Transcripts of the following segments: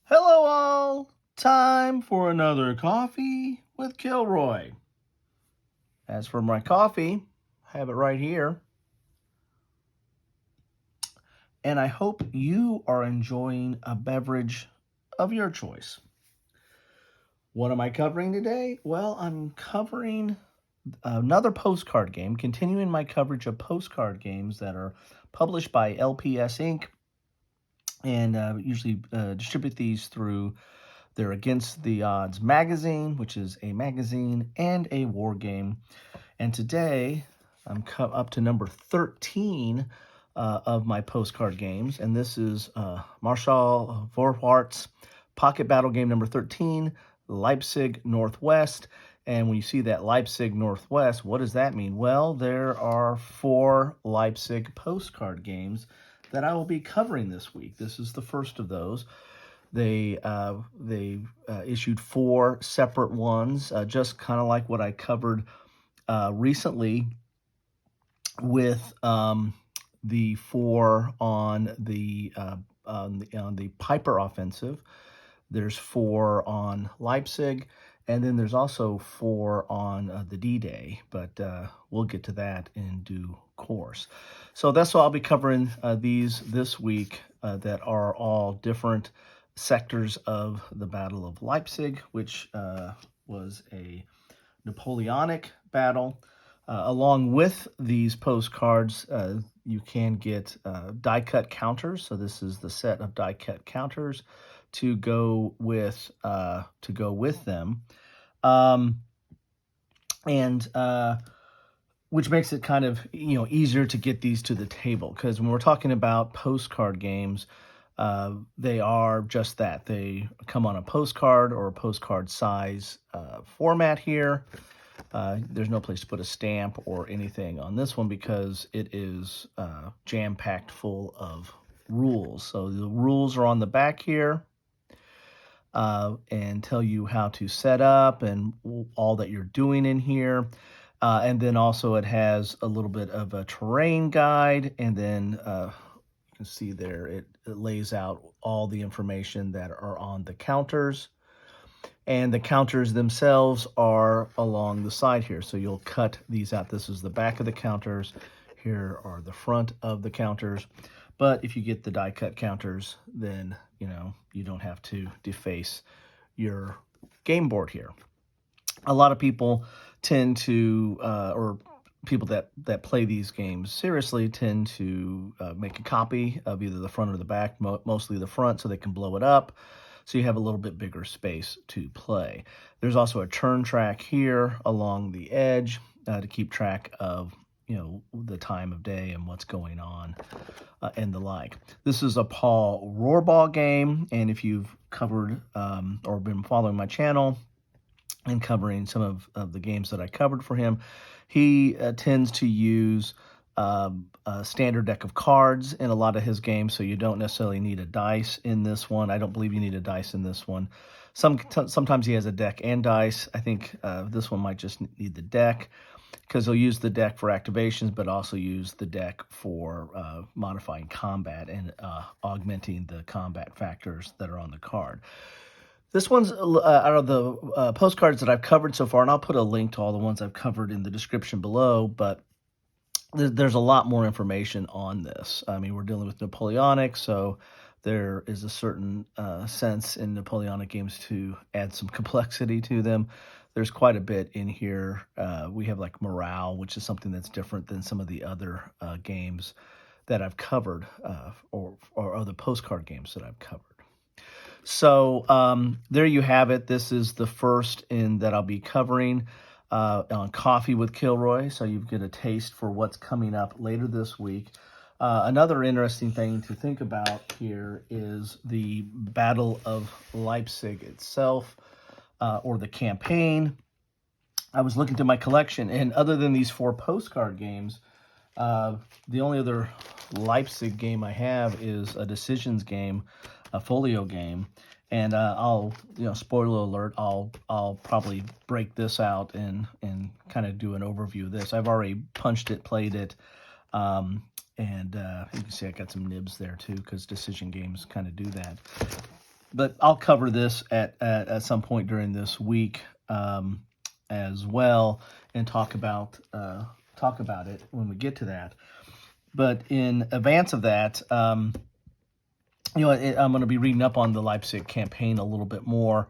Hello all! Time for another coffee with Kilroy. As for my coffee, I have it right here. And I hope you are enjoying a beverage of your choice. What am I covering today? Well, I'm covering another postcard game, continuing my coverage of postcard games that are published by LPS Inc. and usually distribute these through their Against the Odds magazine, which is a magazine and a war game. And today I'm up to number 13 of my postcard games. And this is Marschall Vorwärts Pocket Battle Game number 13, Leipzig Northwest. And when you see that Leipzig Northwest, what does that mean? Well, there are 4 Leipzig postcard games that I will be covering this week. This is the first of those. They issued 4 separate ones, just kind of like what I covered recently with the 4 on the Piper offensive. There's 4 on Leipzig, and then there's also 4 on the D-Day, but we'll get to that in due course. So that's what I'll be covering these this week that are all different sectors of the Battle of Leipzig, which was a Napoleonic battle. Along with these postcards, you can get die-cut counters. So this is the set of die-cut counters to go with them, which makes it kind of easier to get these to the table, because when we're talking about postcard games, they are just that. They come on a postcard or a postcard size format here. There's no place to put a stamp or anything on this one because it is jam-packed full of rules. So the rules are on the back here and tell you how to set up and all that you're doing in here. And then also it has a little bit of a terrain guide, and then you can see there it lays out all the information that are on the counters. And the counters themselves are along the side here. So you'll cut these out. This is the back of the counters. Here are the front of the counters. But if you get the die cut counters, then you don't have to deface your game board here. A lot of people tend to, or people that play these games seriously, tend to make a copy of either the front or the back, mostly the front, so they can blow it up, so you have a little bit bigger space to play. There's also a turn track here along the edge to keep track of the time of day and what's going on and the like. This is a Paul Rohrbach game, and if you've covered or been following my channel and covering some of the games that I covered for him, he tends to use a standard deck of cards in a lot of his games, so you don't necessarily need a dice in this one. I don't believe you need a dice in this one. Sometimes he has a deck and dice. I think this one might just need the deck, because he'll use the deck for activations, but also use the deck for modifying combat and augmenting the combat factors that are on the card. This one's out of the postcards that I've covered so far, and I'll put a link to all the ones I've covered in the description below, but there's a lot more information on this. I mean, we're dealing with Napoleonic, so there is a certain sense in Napoleonic games to add some complexity to them. There's quite a bit in here. We have like morale, which is something that's different than some of the other games that I've covered, or other postcard games that I've covered. So there you have it. This is the first in that I'll be covering on Coffee with Kilroy, so you get a taste for what's coming up later this week. Another interesting thing to think about here is the Battle of Leipzig itself, or the campaign. I was looking through my collection, and other than these 4 postcard games, the only other Leipzig game I have is a decisions game, a folio game. And I'll, spoiler alert, I'll probably break this out and kind of do an overview of this. I've already punched it, played it, and you can see I got some nibs there too, because decision games kind of do that. but I'll cover this at some point during this week as well, and talk about it when we get to that. But in advance of that, I'm going to be reading up on the Leipzig campaign a little bit more.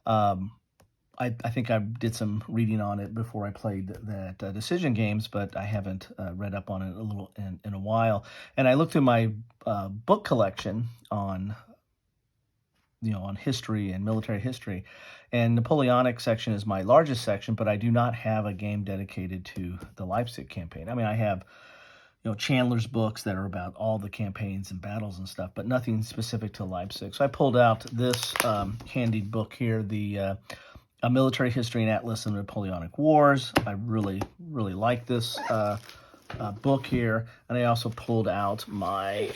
I think I did some reading on it before I played that decision games, but I haven't read up on it a little in a while. And I looked through my book collection on history and military history, and Napoleonic section is my largest section, but I do not have a game dedicated to the Leipzig campaign. I mean, I have Chandler's books that are about all the campaigns and battles and stuff, but nothing specific to Leipzig. So I pulled out this handy book here, the A Military History and Atlas of the Napoleonic Wars. I really, really like this book here. And I also pulled out my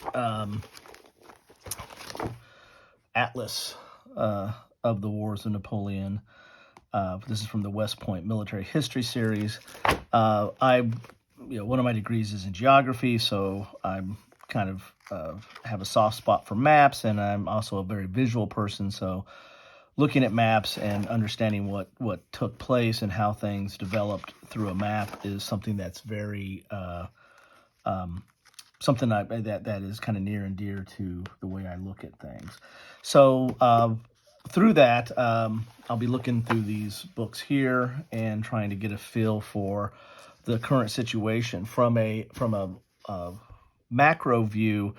Atlas of the Wars of Napoleon. This is from the West Point Military History Series. One of my degrees is in geography, so I'm kind of have a soft spot for maps, and I'm also a very visual person, so looking at maps and understanding what took place and how things developed through a map is something that's very something that is kind of near and dear to the way I look at things. So through that, I'll be looking through these books here and trying to get a feel for the current situation from a macro view.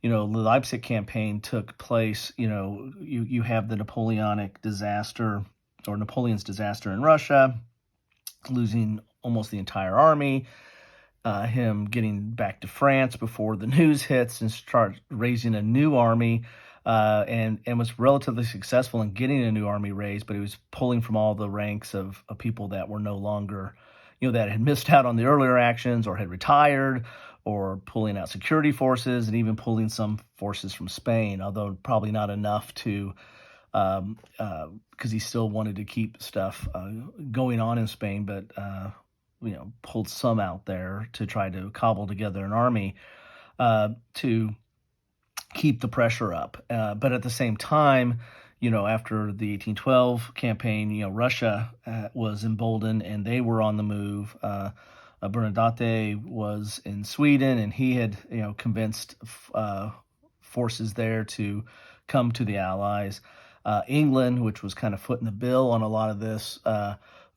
The Leipzig campaign took place. You have the Napoleonic disaster, or Napoleon's disaster in Russia, losing almost the entire army. Him getting back to France before the news hits and start raising a new army, and was relatively successful in getting a new army raised, but he was pulling from all the ranks of people that were no longer, that had missed out on the earlier actions or had retired, or pulling out security forces and even pulling some forces from Spain, although probably not enough to, because he still wanted to keep stuff going on in Spain, but pulled some out there to try to cobble together an army to keep the pressure up. But at the same time, after the 1812 campaign, Russia was emboldened and they were on the move. Bernadette was in Sweden, and he had, convinced forces there to come to the Allies. England, which was kind of footing the bill on a lot of this,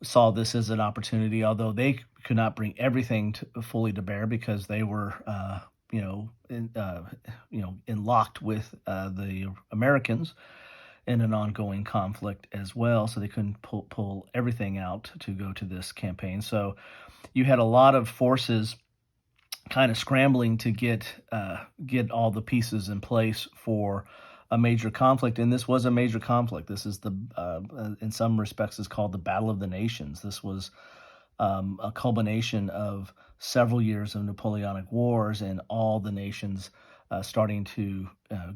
saw this as an opportunity, although they could not bring everything fully to bear because they were, locked with the Americans in an ongoing conflict as well, so they couldn't pull everything out to go to this campaign. So you had a lot of forces kind of scrambling to get all the pieces in place for a major conflict, and this was a major conflict. This is in some respects, is called the Battle of the Nations. This was a culmination of several years of Napoleonic Wars, and all the nations starting to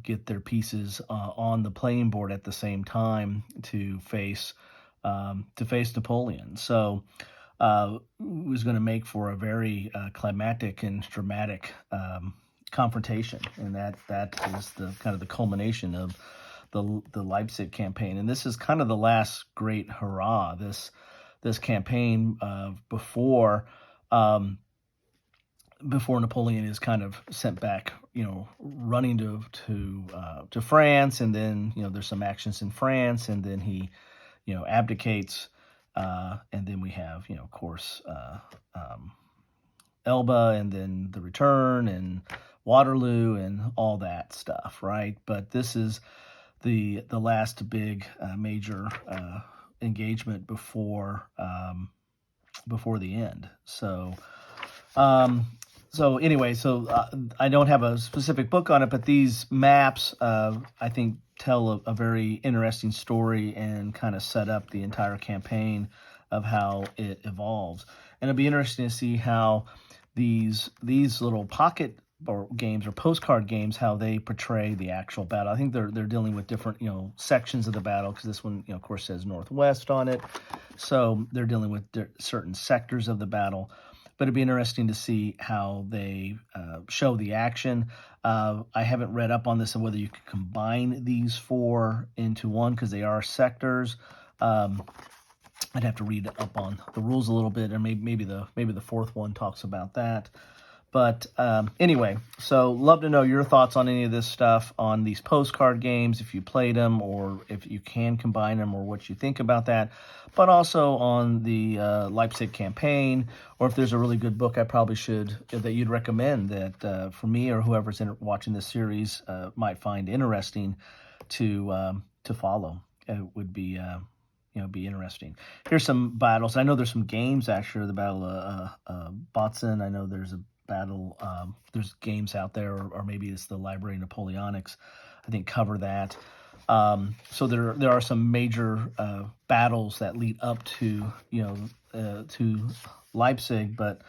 get their pieces on the playing board at the same time to face Napoleon. So it was going to make for a very climactic and dramatic confrontation, and that is the kind of the culmination of the Leipzig campaign. And this is kind of the last great hurrah. This campaign before Napoleon is kind of sent back, running to France, and then there's some actions in France, and then he abdicates, and then we have of course Elba, and then the return and Waterloo and all that stuff, right? But this is the last big major engagement before the end. So anyway, I don't have a specific book on it, but these maps I think tell a very interesting story and kind of set up the entire campaign of how it evolves. And it'll be interesting to see how these little pocket or games or postcard games, how they portray the actual battle. I think they're dealing with different sections of the battle, because this one of course says Northwest on it, so they're dealing with certain sectors of the battle. but it'd be interesting to see how they show the action. I haven't read up on this and whether you can combine these 4 into one because they are sectors. I'd have to read up on the rules a little bit, and maybe the 4th one talks about that. But anyway, so love to know your thoughts on any of this stuff, on these postcard games, if you played them or if you can combine them or what you think about that. But also on the Leipzig campaign, or if there's a really good book that you'd recommend that for me or whoever's watching this series might find interesting to follow. It would be be interesting. Here's some battles. I know there's some games actually. The Battle of Botzen. I know there's a battle. There's games out there, or maybe it's the Library Napoleonics. I think cover that. So there are some major battles that lead up to to Leipzig, but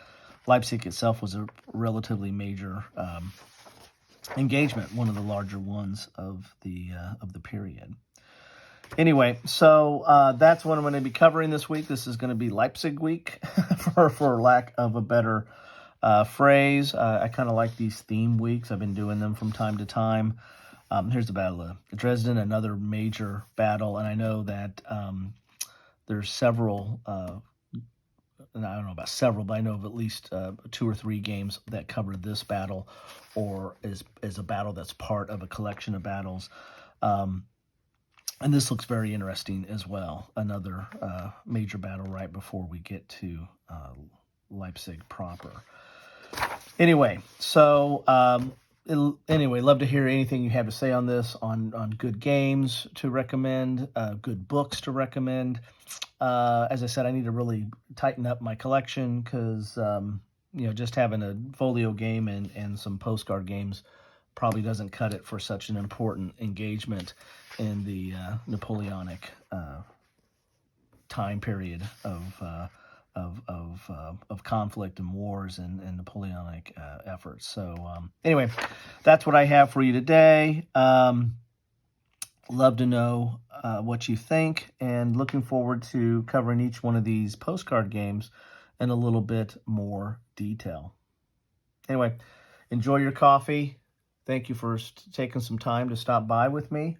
Leipzig itself was a relatively major engagement, one of the larger ones of the period. Anyway, so that's what I'm going to be covering this week. This is going to be Leipzig week, for lack of a better phrase. I kind of like these theme weeks. I've been doing them from time to time. Here's the Battle of Dresden, another major battle, and I know that there's several, and I don't know about several, but I know of at least 2 or 3 games that cover this battle, or is a battle that's part of a collection of battles. And this looks very interesting as well. Another major battle right before we get to Leipzig proper. Anyway, so love to hear anything you have to say on this, on good games to recommend, good books to recommend. As I said, I need to really tighten up my collection because just having a folio game and some postcard games probably doesn't cut it for such an important engagement in the Napoleonic time period of conflict and wars and Napoleonic efforts. So anyway, that's what I have for you today. Love to know what you think, and looking forward to covering each one of these postcard games in a little bit more detail. Anyway, enjoy your coffee. Thank you for taking some time to stop by with me.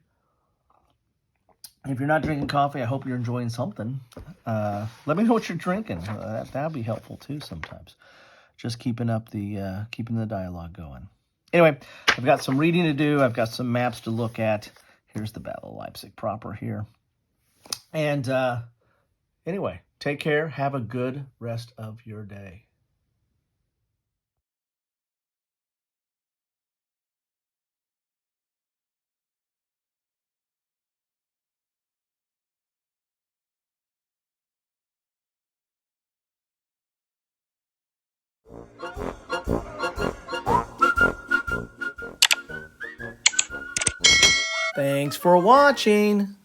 If you're not drinking coffee, I hope you're enjoying something. Let me know what you're drinking. That'd be helpful too sometimes. Just keeping the dialogue going. Anyway, I've got some reading to do. I've got some maps to look at. Here's the Battle of Leipzig proper here. And anyway, take care. Have a good rest of your day. Thanks for watching.